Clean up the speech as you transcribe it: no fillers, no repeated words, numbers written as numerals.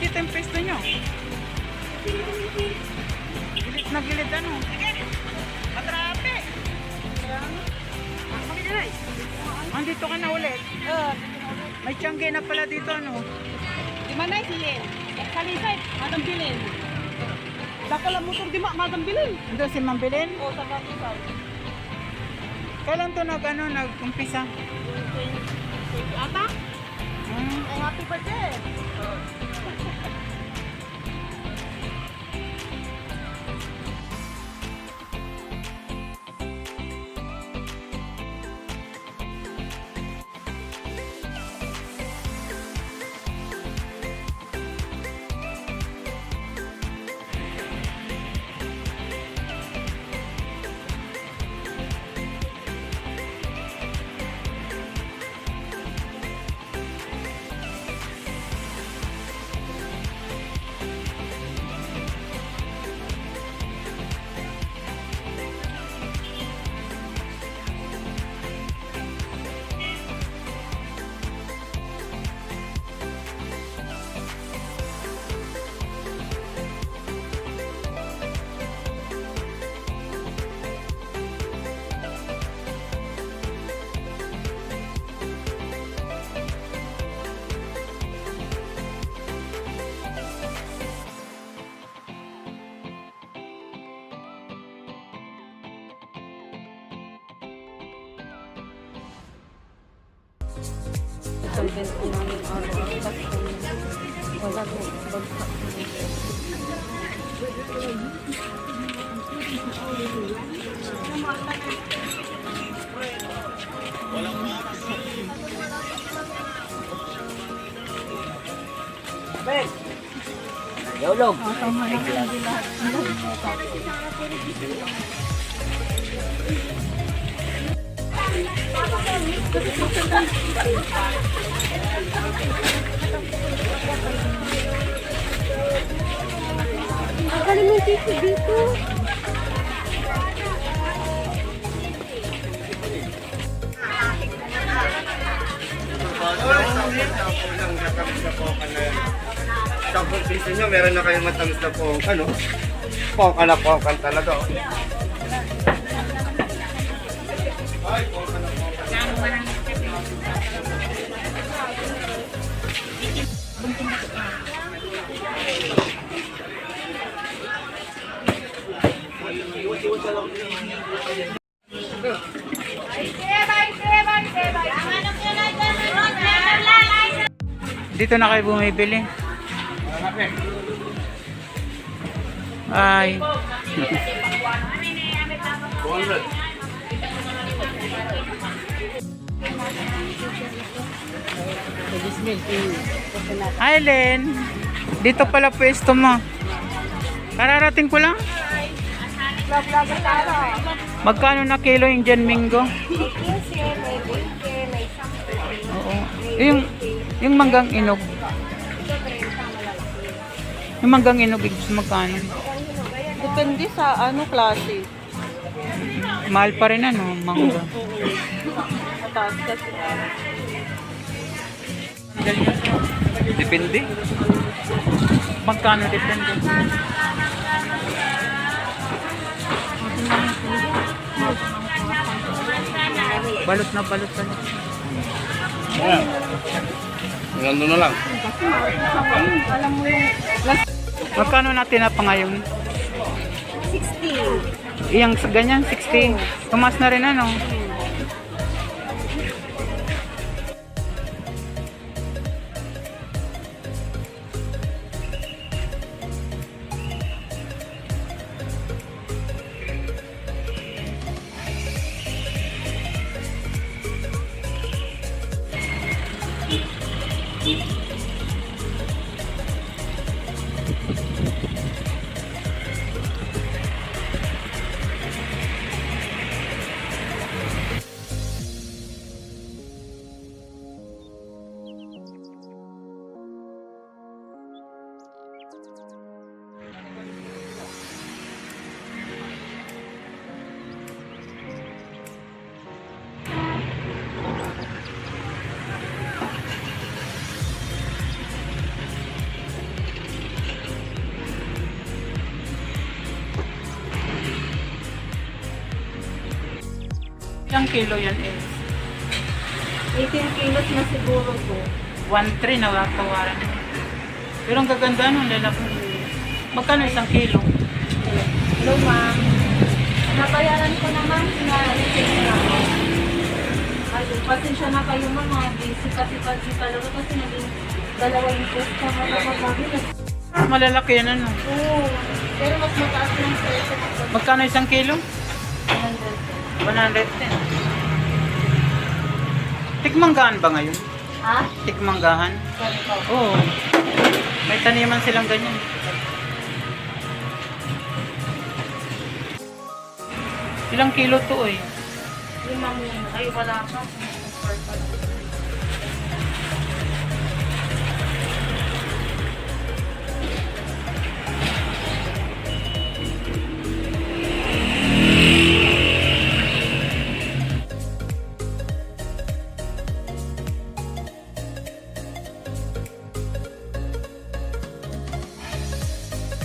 dito yung pwesto nyo. Gilid na gilid ano. Matrape. Andito ka na ulit. May tiyangge na pala dito ano. Di mana silin? Kalisay, madam bilin. Bakal motor di madam bilin. Ando si Ma'am Belen. O sa Bangkal. Kailan to nag-umpisa? Ata? Hmm. Ay, happy birthday. Content ko namin araw-araw. Wala ko bagsak. Yolog. Ang galing ng tito dito. Sa piso nyo, meron na kayong matamis na pong, ano, pongka na pongkan talaga. Oh. Ay, pongka na pongkan. Dito na kayo bumibili. Ay. Hi, Len. Dito pala pwesto mo. Kararating ko lang. Magkano na kilo yung Jan Mingo? Oo. Yung manggang inog. Yung manggang inog, magkano? Depende sa ano klase. Mahal pa rin ano, mangga. Mataas kasi. Depende. Magkano depende? Balot na balot. Yeah. Nandun na lang. Alam mo yung Magkano natin na pa ngayon? 60. Iyang ganyan, 60. Tumas na rin ano. Ilang kilo yan eh? 18 kilos na siguro to. 1.3 na tawaran. Pero ang gaganda nun, lalaki. Magkano isang kilo? Hello, ma'am. Nabayaran ko naman, sina-receive na ako. Ay, pasensya na kayo, ma'am. Busy kasi talaga kasi naging dalawa yung post ka mga kapagbabilas. Malalaki yan ano. Oo. Pero mas mataas yung presyo. Magkano isang kilo? 100. 110. Tikmanggahan ba ngayon? Ha? Tikmanggahan? Sorry po. Oo. May taniman silang ganyan. Ilang kilo to eh? 5 muna. Ay, wala pa.